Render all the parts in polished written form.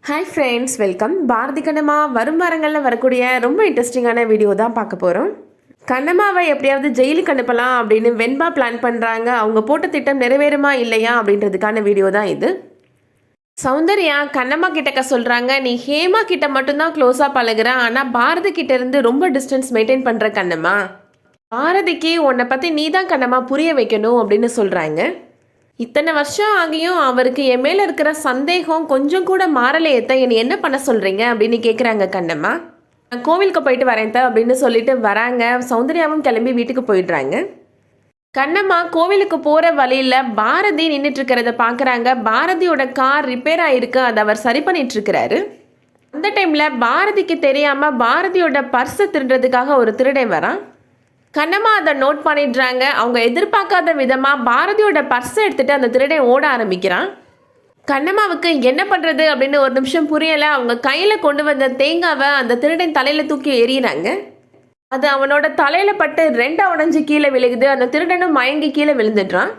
Hi friends, welcome. Bharathi Kannamma வரும் வாரங்களில் வரக்கூடிய ரொம்ப இன்ட்ரெஸ்டிங்கான வீடியோ தான் பார்க்க போகிறோம். கண்ணம்மாவை எப்படியாவது ஜெயிலுக்கு அனுப்பலாம் அப்படின்னு வெண்பா பிளான் பண்ணுறாங்க. அவங்க போட்ட திட்டம் நிறைவேறுமா இல்லையா அப்படின்றதுக்கான வீடியோ தான் இது. சௌந்தர்யா கண்ணம்மா கிட்டக்க சொல்கிறாங்க, நீ ஹேமா கிட்ட மட்டும்தான் க்ளோஸாக பழகுற, ஆனால் பாரதி கிட்ட இருந்து ரொம்ப டிஸ்டன்ஸ் மெயின்டைன் பண்ணுற கண்ணம்மா. பாரதிக்கு உன்னை பற்றி நீ தான் கண்ணம்மா புரிய வைக்கணும் அப்படின்னு சொல்கிறாங்க. இத்தனை வருஷம் ஆகியும் அவருக்கு என் மேலே இருக்கிற சந்தேகம் கொஞ்சம் கூட மாறலையேத்த, என்னை என்ன பண்ண சொல்கிறீங்க அப்படின்னு கேட்குறாங்க கண்ணம்மா. நான் கோவிலுக்கு போயிட்டு வரேன் அப்படின்னு சொல்லிட்டு வராங்க. சௌந்தர்யாவும் கிளம்பி வீட்டுக்கு போயிடுறாங்க. கண்ணம்மா கோவிலுக்கு போகிற வழியில் பாரதி நின்றுட்டு இருக்கிறத பார்க்குறாங்க. பாரதியோட கார் ரிப்பேர் ஆகிருக்கு, அதை அவர் சரி பண்ணிட்டுருக்கிறாரு. அந்த டைமில் பாரதிக்கு தெரியாமல் பாரதியோட பர்ஸை திருடுறதுக்காக ஒரு திருடன் வரான். கண்ணம்மா அதை நோட் பண்ணிடுறாங்க. அவங்க எதிர்பார்க்காத விதமாக பாரதியோட பர்ஸை எடுத்துகிட்டு அந்த திருடை ஓட ஆரம்பிக்கிறான். கண்ணம்மாவுக்கு என்ன பண்ணுறது அப்படின்னு ஒரு நிமிஷம் புரியலை. அவங்க கையில் கொண்டு வந்த தேங்காவை அந்த திருடன் தலையில் தூக்கி எறிகிறாங்க. அது அவனோட தலையில் பட்டு ரெண்டாக உடஞ்சி கீழே விழுகுது. அந்த திருடனும் மயங்கி கீழே விழுந்துடுறான்.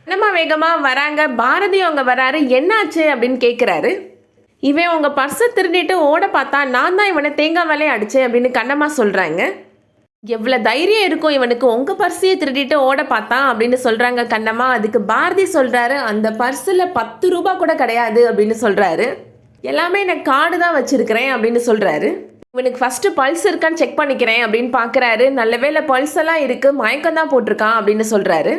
கண்ணம்மா வேகமாக வராங்க. பாரதி அவங்க வராரு. என்னாச்சு அப்படின்னு கேட்குறாரு. இவன் உங்கள் பர்ஸை திருடிட்டு ஓட பார்த்தா நான் தான் இவனை தேங்காவாலே அடித்தேன் அப்படின்னு கண்ணம்மா சொல்கிறாங்க. எவ்வளோ தைரியம் இருக்கும் இவனுக்கு, உங்கள் பர்ஸையே திருடிட்டு ஓட பார்த்தான் அப்படின்னு சொல்கிறாங்க கண்ணம்மா. அதுக்கு பாரதி சொல்கிறாரு, அந்த பர்ஸில் 10 ரூபா கூட கிடையாது அப்படின்னு சொல்கிறாரு. எல்லாமே நான் கார்டு தான் வச்சுருக்கிறேன் அப்படின்னு சொல்கிறாரு. இவனுக்கு ஃபஸ்ட்டு பல்ஸ் இருக்கான்னு செக் பண்ணிக்கிறேன் அப்படின்னு பார்க்குறாரு. நல்ல வேளை பல்ஸ் எல்லாம் இருக்குது, மயக்கம் தான் போட்டிருக்கான் அப்படின்னு சொல்கிறாரு.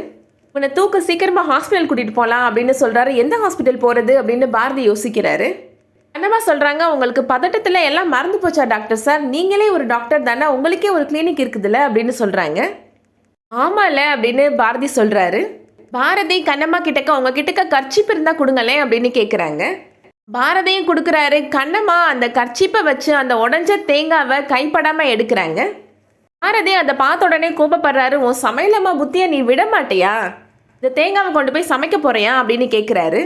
இவனை தூக்க சீக்கிரமாக ஹாஸ்பிட்டல் கூட்டிகிட்டு போகலாம் அப்படின்னு சொல்கிறாரு. எந்த ஹாஸ்பிட்டல் போகிறது அப்படின்னு பாரதி யோசிக்கிறாரு. என்னம்மா சொல்கிறாங்க, உங்களுக்கு பதட்டத்தில் எல்லாம் மறந்து போச்சா டாக்டர் சார், நீங்களே ஒரு டாக்டர் தானே, உங்களுக்கே ஒரு கிளினிக் இருக்குதுல்ல அப்படின்னு சொல்கிறாங்க. ஆமாம்ல அப்படின்னு பாரதி சொல்கிறாரு. பாரதி கண்ணம்மா கிட்டக்க உங்கள் கிட்டக்க கர்ச்சிப்பு இருந்தால் கொடுங்களேன் அப்படின்னு கேட்குறாங்க. பாரதியும் கொடுக்குறாரு. கண்ணம்மா அந்த கர்ச்சிப்பை வச்சு அந்த உடஞ்ச தேங்காவை கைப்படாமல் எடுக்கிறாங்க. பாரதி அதை பார்த்த உடனே கோபப்படுறாரு. உன் சமையலம்மா புத்தியை நீ விட மாட்டியா, இந்த தேங்காவை கொண்டு போய் சமைக்க போறியா அப்படின்னு கேட்குறாரு.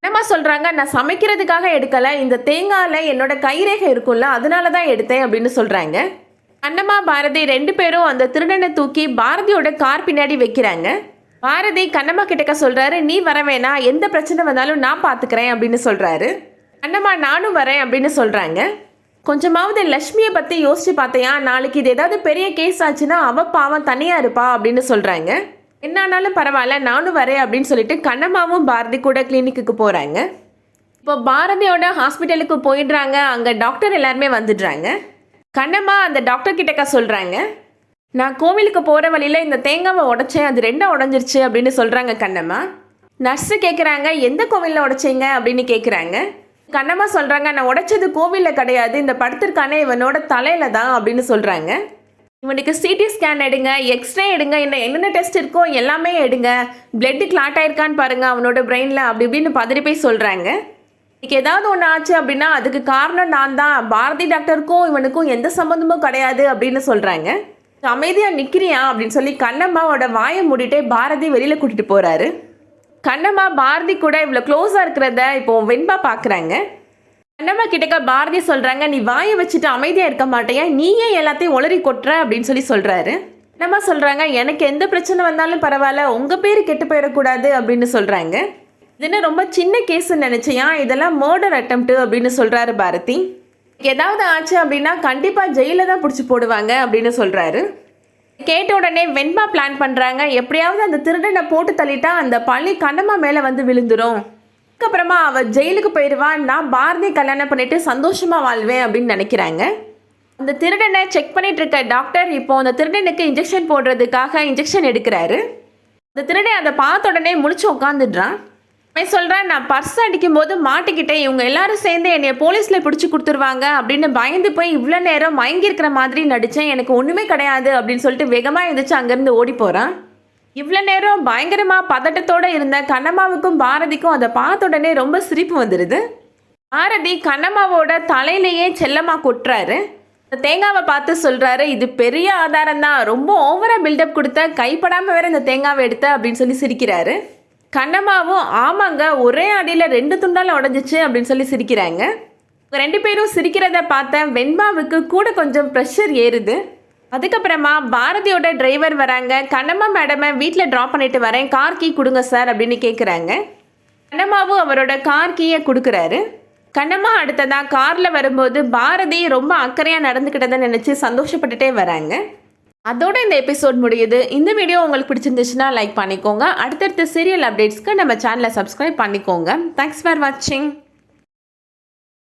என்னம்மா சொல்கிறாங்க, நான் சமைக்கிறதுக்காக எடுக்கலை, இந்த தேங்காயில் என்னோட கைரேகை இருக்கும்ல அதனால தான் எடுத்தேன் அப்படின்னு சொல்கிறாங்க. அண்ணம்மா பாரதி 2 பேரும் அந்த திருடனை தூக்கி பாரதியோட கார் பின்னாடி வைக்கிறாங்க. பாரதி கண்ணம்மா கிட்டக்க சொல்கிறாரு, நீ வர வேணா, எந்த பிரச்சனை வந்தாலும் நான் பார்த்துக்கிறேன் அப்படின்னு சொல்கிறாரு. அண்ணம்மா நானும் வரேன் அப்படின்னு சொல்கிறாங்க. கொஞ்சமாவது லக்ஷ்மியை பற்றி யோசிச்சு பார்த்தையா, நாளைக்கு இது ஏதாவது பெரிய கேஸ் ஆச்சுன்னா அவள் பாவம் தனியாக இருப்பா அப்படின்னு சொல்கிறாங்க. என்னானாலும் பரவாயில்ல, நானும் வரேன் அப்படின்னு சொல்லிட்டு கண்ணம்மாவும் பாரதி கூட கிளினிக்கு போகிறாங்க. இப்போ பாரதியோட ஹாஸ்பிட்டலுக்கு போயிடுறாங்க. அங்கே டாக்டர் எல்லாருமே வந்துடுறாங்க. கண்ணம்மா அந்த டாக்டர் கிட்டக்க சொல்கிறாங்க, நான் கோவிலுக்கு போகிற வழியில் இந்த தேங்காவை உடைச்சேன், அது 2 உடஞ்சிருச்சு அப்படின்னு சொல்கிறாங்க கண்ணம்மா. நர்ஸு கேட்குறாங்க, எந்த கோவிலில் உடைச்சிங்க அப்படின்னு கேட்குறாங்க. கண்ணம்மா சொல்கிறாங்க, நான் உடைச்சது கோவிலில் கிடையாது, இந்த படுத்திருக்கானே இவனோட தலையில் தான் அப்படின்னு சொல்கிறாங்க. இவனுக்கு சிடி ஸ்கேன் எடுங்க, எக்ஸ்ரே எடுங்க, என்னென்ன டெஸ்ட் இருக்கோ எல்லாமே எடுங்க, பிளட்டு கிளாட் ஆயிருக்கான்னு பாருங்கள் அவனோட பிரெயினில் அப்படி இப்படின்னு பதறி போய் சொல்கிறாங்க. இன்றைக்கி ஏதாவது ஒன்று ஆச்சு அப்படின்னா அதுக்கு காரணம் நான் தான், பாரதி டாக்டருக்கும் இவனுக்கும் எந்த சம்மந்தமும் கிடையாது அப்படின்னு சொல்கிறாங்க. அமைதியாக நிற்கிறியா அப்படின்னு சொல்லி கண்ணம்மாவோட வாயை மூடிட்டே பாரதி வெளியில் கூட்டிகிட்டு போகிறாரு. கண்ணம்மா பாரதி கூட இவ்வளோ க்ளோஸாக இருக்கிறத இப்போ வெண்பா பார்க்குறாங்க. கண்ணம்மா கிட்டக்க பாரதி சொல்கிறாங்க, நீ வாயை வச்சுட்டு அமைதியாக இருக்க மாட்டேயா, நீயே எல்லாத்தையும் உளறி கொட்டுற அப்படின்னு சொல்லி சொல்கிறாரு. கண்ணம்மா சொல்கிறாங்க, எனக்கு எந்த பிரச்சனை வந்தாலும் பரவாயில்ல, உங்கள் பேர் கெட்டு போயிடக்கூடாது அப்படின்னு சொல்கிறாங்க. இதுன்னு ரொம்ப சின்ன கேஸுன்னு நினச்சியா, இதெல்லாம் மர்டர் அட்டெம்ப்ட் அப்படின்னு சொல்கிறாரு பாரதி. ஏதாவது ஆச்சு அப்படின்னா கண்டிப்பாக ஜெயிலில் தான் பிடிச்சி போடுவாங்க அப்படின்னு சொல்கிறாரு. கேட்ட உடனே வெண்பா பிளான் பண்ணுறாங்க, எப்படியாவது அந்த திருடனை போட்டு தள்ளிட்டா அந்த பழி கண்ணம்மா மேலே வந்து விழுந்துடும், அதுக்கப்புறமா அவள் ஜெயிலுக்கு போயிடுவான், நான் பாரதி கல்யாணம் பண்ணிட்டு சந்தோஷமாக வாழ்வேன் அப்படின்னு நினைக்கிறாங்க. அந்த திருடனை செக் பண்ணிட்டு இருக்க டாக்டர் இப்போ அந்த திருடனுக்கு இன்ஜெக்ஷன் போடுறதுக்காக இன்ஜெக்ஷன் எடுக்கிறாரு. அந்த திருடன் அதை பார்த்த உடனே முடிச்சு உட்காந்துடுறான். அவன் சொல்கிறான், நான் பர்ஸ் அடிக்கும்போது மாட்டிக்கிட்டேன், இவங்க எல்லாரும் சேர்ந்து என்னை போலீஸில் பிடிச்சி கொடுத்துருவாங்க அப்படின்னு பயந்து போய் இவ்வளோ நேரம் மயங்கியிருக்கிற மாதிரி நடித்தேன், எனக்கு ஒன்றுமே கிடையாது அப்படின்னு சொல்லிட்டு வேகமாக எழுந்திரிச்சு அங்கேருந்து ஓடி போகிறான். இவ்வளோ நேரம் பயங்கரமாக பதட்டத்தோடு இருந்த கண்ணம்மாவுக்கும் பாரதிக்கும் அதை பார்த்த உடனே ரொம்ப சிரிப்பு வந்துடுது. பாரதி கண்ணம்மாவோட தலையிலேயே செல்லமாக கொட்டுறாரு. இந்த தேங்காவை பார்த்து சொல்கிறாரு, இது பெரிய ஆதாரம் தான், ரொம்ப ஓவராக பில்டப் கொடுத்த, கைப்படாமல் வேற இந்த தேங்காவை எடுத்த அப்படின்னு சொல்லி சிரிக்கிறாரு. கண்ணம்மாவும் ஆமாங்க, ஒரே அடியில் 2 துண்டால் உடஞ்சிச்சு அப்படின்னு சொல்லி சிரிக்கிறாங்க. 2 பேரும் சிரிக்கிறத பார்த்த வெண்பாவுக்கு கூட கொஞ்சம் ப்ரெஷர் ஏறுது. அதுக்கப்புறமா பாரதியோட டிரைவர் வராங்க. கண்ணம்மா மேடமை வீட்டில் ட்ராப் பண்ணிட்டு வரேன், கார் கீ கொடுங்க சார் அப்படின்னு கேட்குறாங்க. கண்ணம்மாவும் அவரோட கார் கீயை கொடுக்குறாரு. கண்ணம்மா அடுத்ததா காரில் வரும்போது பாரதி ரொம்ப அக்கறையாக நடந்துக்கிட்டதை நினச்சி சந்தோஷப்பட்டுட்டே வராங்க. அதோட இந்த எபிசோட் முடியுது. இந்த வீடியோ உங்களுக்கு பிடிச்சிருந்துச்சுன்னா லைக் பண்ணிக்கோங்க. அடுத்தடுத்த சீரியல் அப்டேட்ஸ்க்கு நம்ம சேனலை சப்ஸ்கிரைப் பண்ணிக்கோங்க. தேங்க்ஸ் ஃபார் வாட்சிங்.